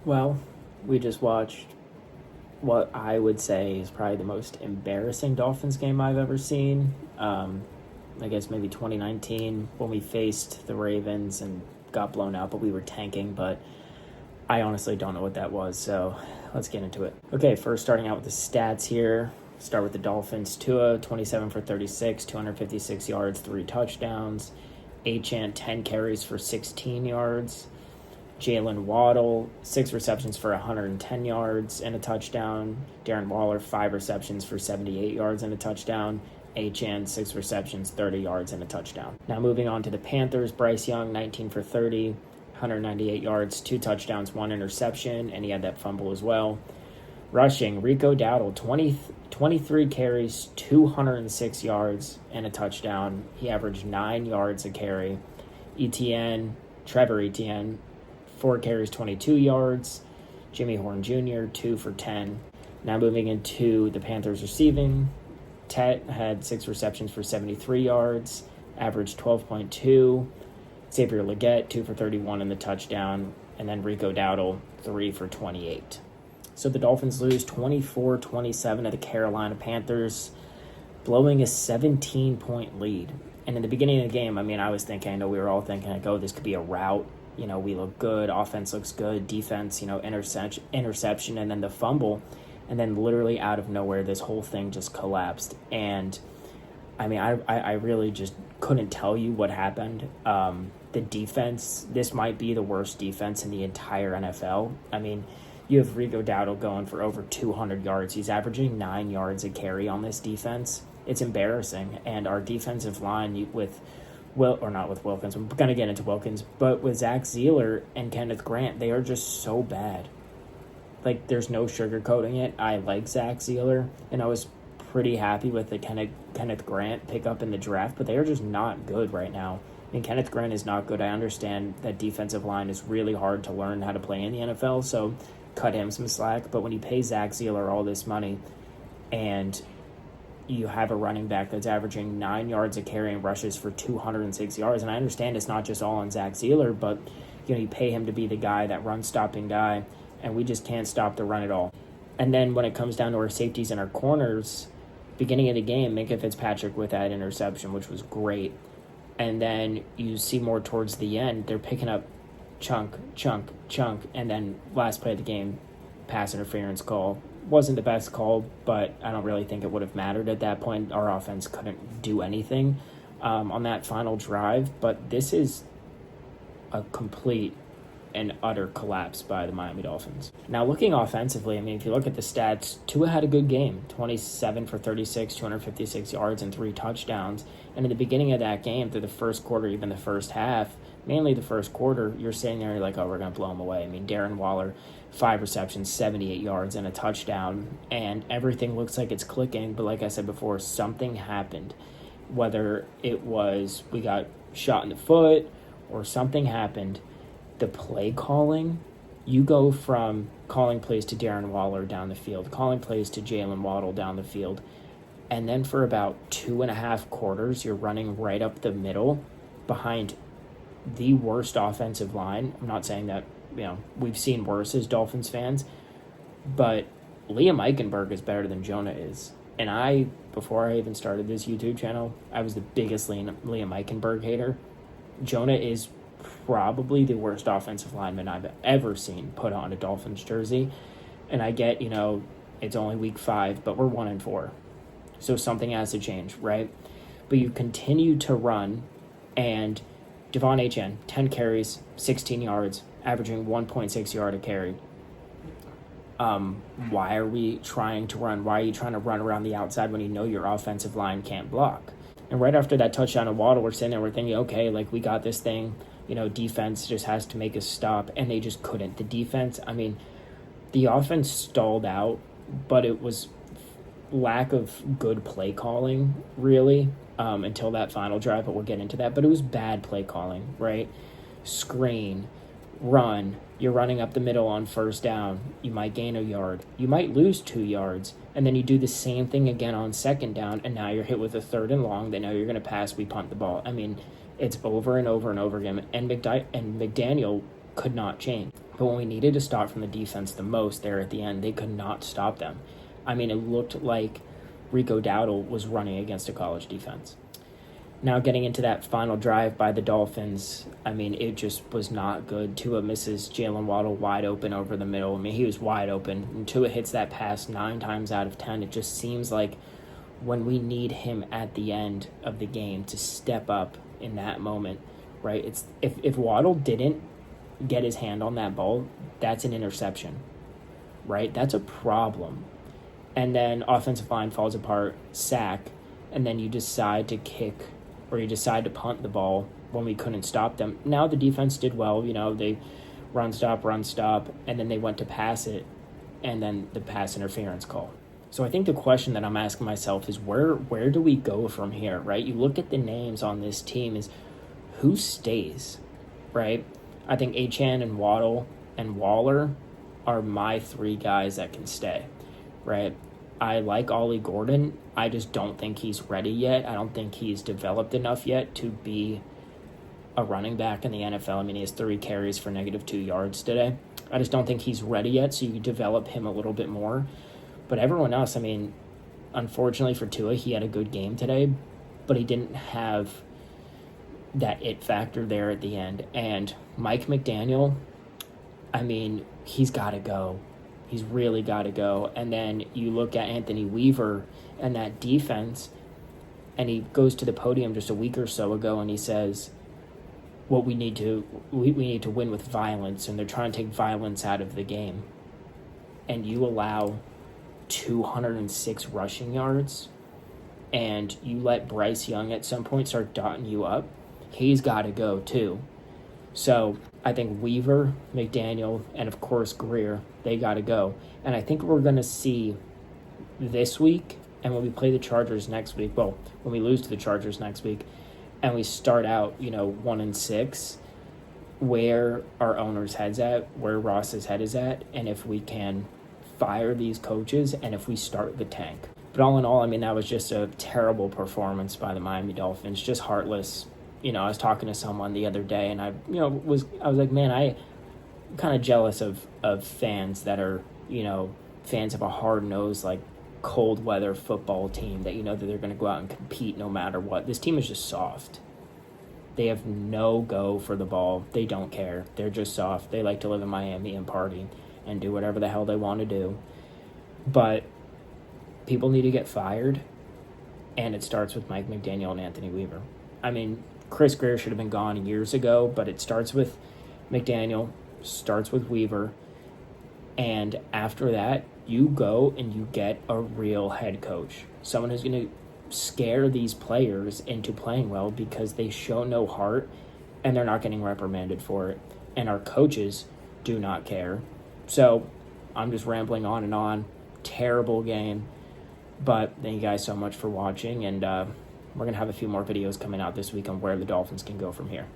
Well, we just watched what I would say is probably the most embarrassing Dolphins game I've ever seen. I guess maybe 2019 when we faced the Ravens and got blown out, but we were tanking. But I honestly don't know what that was, so let's get into it. Okay, first starting out with the stats here. Start with the Dolphins. Tua, 27 for 36, 256 yards, 3 touchdowns. Achane, 10 carries for 16 yards. Jalen Waddle, 6 receptions for 110 yards and a touchdown. Darren Waller, 5 receptions for 78 yards and a touchdown. Achane, 6 receptions, 30 yards and a touchdown. Now moving on to the Panthers, Bryce Young, 19 for 30, 198 yards, 2 touchdowns, 1 interception, and he had that fumble as well. Rushing, Rico Dowdle, 23 carries, 206 yards, and a touchdown. He averaged 9 yards a carry. Trevor Etienne, 4 carries, 22 yards. Jimmy Horn Jr., 2 for 10. Now moving into the Panthers receiving, Tet had 6 receptions for 73 yards, averaged 12.2. Xavier Legette, 2 for 31 in the touchdown. And then Rico Dowdle, 3 for 28. So the Dolphins lose 24-27 to the Carolina Panthers, blowing a 17-point lead. And in the beginning of the game, I was thinking, I know we were all thinking, like, oh, this could be a rout. We look good, offense looks good, defense, interception, and then the fumble. And then literally out of nowhere, this whole thing just collapsed. And, I really just couldn't tell you what happened. The defense, this might be the worst defense in the entire NFL. You have Rico Dowdle going for over 200 yards. He's averaging 9 yards a carry on this defense. It's embarrassing. And our defensive line not with Wilkins, I'm going to get into Wilkins, but with Zach Zeeler and Kenneth Grant, they are just so bad. Like, there's no sugarcoating it. I like Zach Zeeler, and I was pretty happy with the Kenneth Grant pickup in the draft, but they are just not good right now. Kenneth Grant is not good. I understand that defensive line is really hard to learn how to play in the NFL, so cut him some slack. But when you pay Zach Zeeler all this money and you have a running back that's averaging 9 yards a carry and rushes for 206 yards, and I understand it's not just all on Zach Zeeler, but you pay him to be the guy, that run-stopping guy, and we just can't stop the run at all. And then when it comes down to our safeties and our corners, beginning of the game, Minkah Fitzpatrick with that interception, which was great. And then you see more towards the end, they're picking up chunk, and then last play of the game, pass interference call. Wasn't the best call, but I don't really think it would have mattered at that point. Our offense couldn't do anything on that final drive, but this is a complete and utter collapse by the Miami Dolphins. Now, looking offensively, if you look at the stats, Tua had a good game, 27 for 36, 256 yards, and 3 touchdowns. And in the beginning of that game, through the first quarter, even the first half, mainly the first quarter, you're sitting there, you're like, oh, we're going to blow them away. Darren Waller, 5 receptions, 78 yards, and a touchdown, and everything looks like it's clicking. But like I said before, something happened. Whether it was we got shot in the foot or something happened, the play calling, you go from calling plays to Darren Waller down the field, calling plays to Jalen Waddle down the field, and then for about 2.5 quarters, you're running right up the middle behind the worst offensive line. I'm not saying that, we've seen worse as Dolphins fans, but Liam Eichenberg is better than Jonah is. And before I even started this YouTube channel, I was the biggest Liam Eichenberg hater. Jonah is probably the worst offensive lineman I've ever seen put on a Dolphins jersey. And I get, it's only week 5, but we're 1-4. So something has to change, right? But you continue to run, and Devon Achane, 10 carries, 16 yards, averaging 1.6 yard a carry. Why are we trying to run? Why are you trying to run around the outside when you know your offensive line can't block? And right after that touchdown of Waddle, we're sitting there, we're thinking, okay, like, we got this thing. Defense just has to make us stop, and they just couldn't. The defense, the offense stalled out, but it was lack of good play calling, really, until that final drive, but we'll get into that. But it was bad play calling, right? Screen, run, you're running up the middle on first down, you might gain a yard, you might lose 2 yards, and then you do the same thing again on second down, and now you're hit with a 3rd and long, they know you're going to pass, we punt the ball. It's over and over and over again. And McDaniel could not change. But when we needed to stop from the defense the most there at the end, they could not stop them. I mean, it looked like Rico Dowdle was running against a college defense. Now getting into that final drive by the Dolphins, I mean, it just was not good. Tua misses Jalen Waddle wide open over the middle. I mean, he was wide open. And Tua hits that pass 9 times out of 10. It just seems like when we need him at the end of the game to step up in that moment, right? It's if Waddle didn't get his hand on that ball, that's an interception, right? That's a problem. And then offensive line falls apart, sack, and then you decide to kick or you decide to punt the ball when we couldn't stop them. Now the defense did well, they run, stop, and then they went to pass it, and then the pass interference call. So I think the question that I'm asking myself is where do we go from here, right? You look at the names on this team is who stays, right? I think Achane and Waddle and Waller are my 3 guys that can stay, right? I like Ollie Gordon. I just don't think he's ready yet. I don't think he's developed enough yet to be a running back in the NFL. I mean, he has 3 carries for -2 yards today. I just don't think he's ready yet, so you develop him a little bit more. But everyone else, I mean, unfortunately for Tua, he had a good game today, but he didn't have that it factor there at the end. And Mike McDaniel, I mean, he's got to go. He's really got to go. And then you look at Anthony Weaver and that defense, and he goes to the podium just a week or so ago and he says, "What we need to win with violence," and they're trying to take violence out of the game. And you allow 206 rushing yards, and you let Bryce Young at some point start dotting you up. He's got to go too. So I think Weaver, McDaniel, and of course Greer, they got to go. And I think we're going to see this week, and when we play the Chargers next week, well, when we lose to the Chargers next week, and we start out, 1-6, where our owner's head's at, where Ross's head is at, and if we can fire these coaches, and if we start the tank. But all in all, I mean, that was just a terrible performance by the Miami Dolphins, just heartless. I was talking to someone the other day, and I was like, man, I'm kind of jealous of fans that are, fans of a hard-nosed, like, cold weather football team that that they're going to go out and compete no matter what. This team is just soft. They have no go for the ball. They don't care. They're just soft. They like to live in Miami and party and do whatever the hell they want to do. But people need to get fired, and it starts with Mike McDaniel and Anthony Weaver. I mean, Chris Greer should have been gone years ago, but it starts with McDaniel, starts with Weaver, and after that, you go and you get a real head coach, someone who's going to scare these players into playing well because they show no heart and they're not getting reprimanded for it. And our coaches do not care. So I'm just rambling on and on. Terrible game. But thank you guys so much for watching, and we're going to have a few more videos coming out this week on where the Dolphins can go from here.